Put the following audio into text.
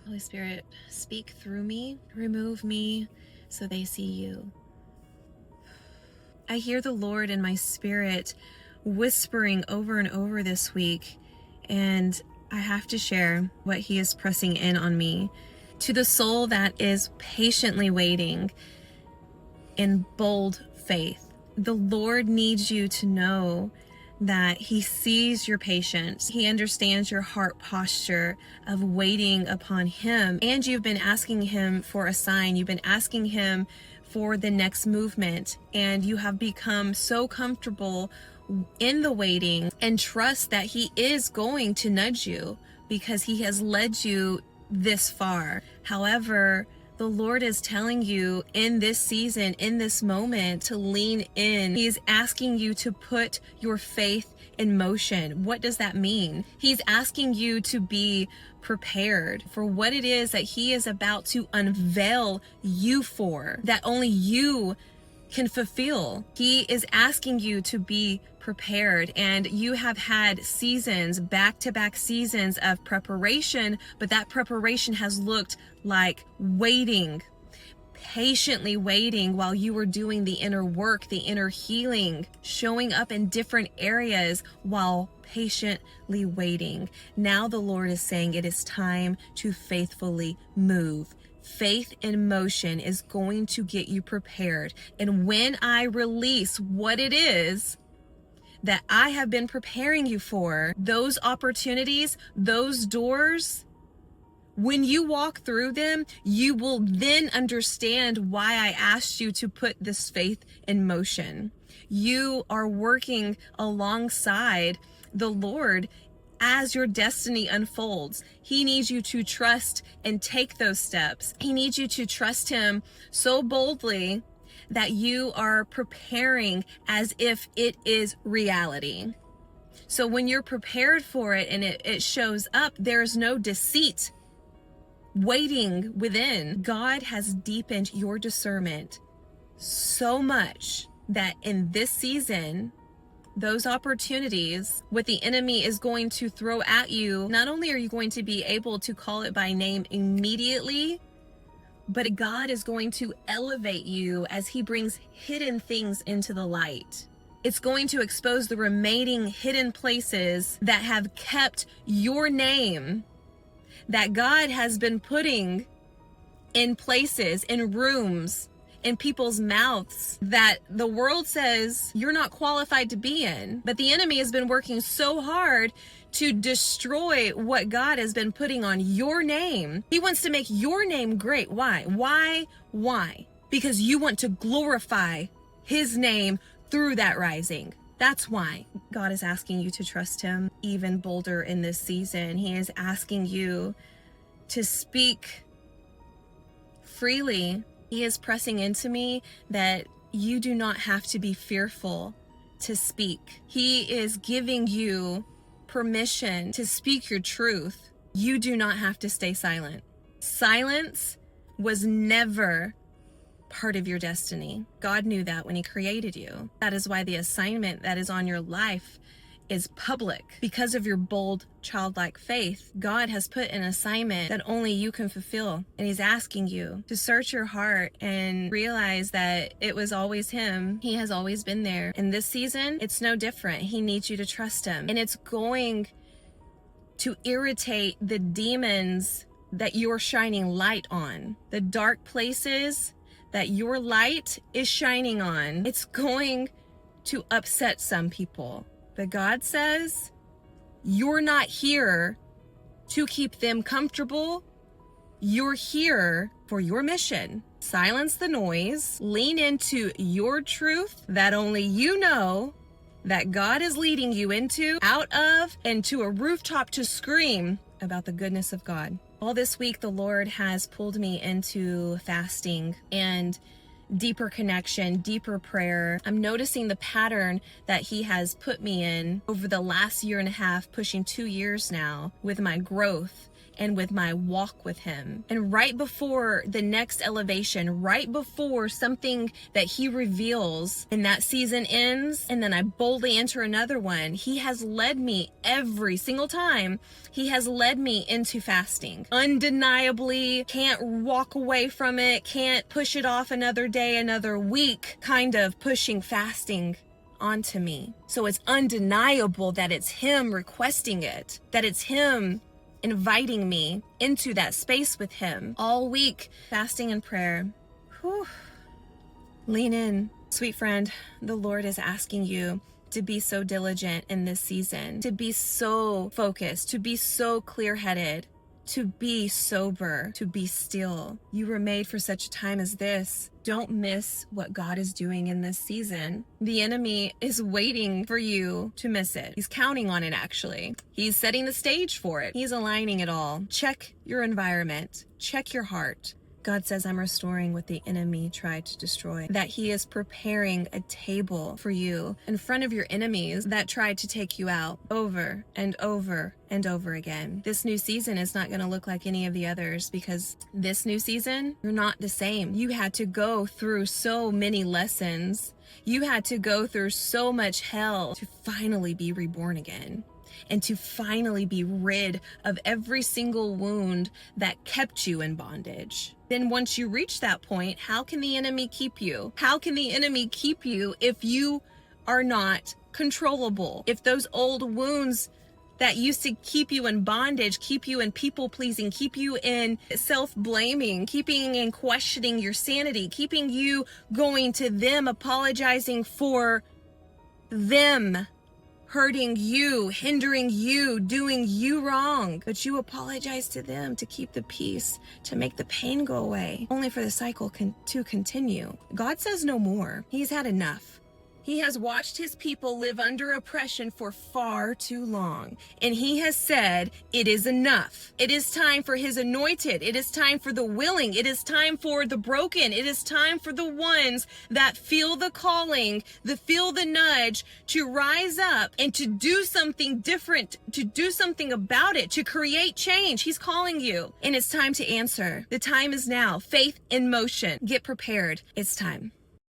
Holy Spirit, speak through me, remove me so they see you. I hear the Lord in my spirit whispering over and over this week, and I have to share what He is pressing in on me. To the soul that is patiently waiting in bold faith, the Lord needs you to know that He sees your patience. He understands your heart posture of waiting upon Him. And you've been asking Him for a sign. You've been asking Him for the next movement. And you have become so comfortable in the waiting and trust that He is going to nudge you because He has led you this far. However, the Lord is telling you in this season, in this moment, to lean in. He's asking you to put your faith in motion. What does that mean? He's asking you to be prepared for what it is that He is about to unveil you for, that only you can fulfill. He is asking you to be prepared, and you have had seasons, back-to-back seasons of preparation, but that preparation has looked like waiting, patiently waiting while you were doing the inner work, the inner healing, showing up in different areas while patiently waiting. Now the Lord is saying it is time to faithfully move. Faith in motion is going to get you prepared. And when I release what it is that I have been preparing you for, those opportunities, those doors, when you walk through them, you will then understand why I asked you to put this faith in motion. You are working alongside the Lord as your destiny unfolds. He needs you to trust and take those steps. He needs you to trust Him so boldly that you are preparing as if it is reality. So when you're prepared for it and it shows up, there's no deceit waiting within. God has deepened your discernment so much that in this season, those opportunities, what the enemy is going to throw at you, not only are you going to be able to call it by name immediately, but God is going to elevate you as He brings hidden things into the light. It's going to expose the remaining hidden places that have kept your name, that God has been putting in places, in rooms, in people's mouths that the world says you're not qualified to be in. But the enemy has been working so hard to destroy what God has been putting on your name. He wants to make your name great. Why? Why? Because you want to glorify His name through that rising. That's why God is asking you to trust Him even bolder in this season. He is asking you to speak freely. He is pressing into me that you do not have to be fearful to speak. He is giving you permission to speak your truth. You do not have to stay silent. Silence was never part of your destiny. God knew that when He created you. That is why the assignment that is on your life is public. Because of your bold, childlike faith, God has put an assignment that only you can fulfill. And He's asking you to search your heart and realize that it was always Him. He has always been there. In this season, it's no different. He needs you to trust Him. And it's going to irritate the demons that you're shining light on. The dark places that your light is shining on. It's going to upset some people. But God says, you're not here to keep them comfortable. You're here for your mission. Silence the noise. Lean into your truth that only you know, that God is leading you into, out of, and to a rooftop to scream about the goodness of God. All this week, the Lord has pulled me into fasting, and deeper connection, deeper prayer. I'm noticing the pattern that he has put me in over the last year and a half, pushing 2 years now, with my growth and with my walk with him. And right before the next elevation, right before something that he reveals and that season ends, and then I boldly enter another one, he has led me every single time. He has led me into fasting. Undeniably, can't walk away from it, can't push it off another day, another week, kind of pushing fasting onto me. So it's undeniable that it's him requesting it, that it's him inviting me into that space with him all week. Fasting and prayer. Whew. Lean in. Sweet friend, the Lord is asking you to be so diligent in this season, to be so focused, to be so clear-headed, to be sober, to be still. You were made for such a time as this. Don't miss what God is doing in this season. The enemy is waiting for you to miss it. He's counting on it, actually. He's setting the stage for it. He's aligning it all. Check your environment. Check your heart. God says, I'm restoring what the enemy tried to destroy, that he is preparing a table for you in front of your enemies that tried to take you out over and over and over again. This new season is not going to look like any of the others, because this new season, you're not the same. You had to go through so many lessons. You had to go through so much hell to finally be reborn again, and to finally be rid of every single wound that kept you in bondage. Then once you reach that point, how can the enemy keep you? How can the enemy keep you if you are not controllable? If those old wounds that used to keep you in bondage, keep you in people-pleasing, keep you in self-blaming, keeping and questioning your sanity, keeping you going to them, apologizing for them hurting you, hindering you, doing you wrong, but you apologize to them to keep the peace, to make the pain go away, only for the cycle to continue. God says no more. He's had enough. He has watched his people live under oppression for far too long, and he has said, it is enough. It is time for his anointed. It is time for the willing. It is time for the broken. It is time for the ones that feel the calling, feel the nudge to rise up and to do something different, to do something about it, to create change. He's calling you, and it's time to answer. The time is now. Faith in motion. Get prepared. It's time.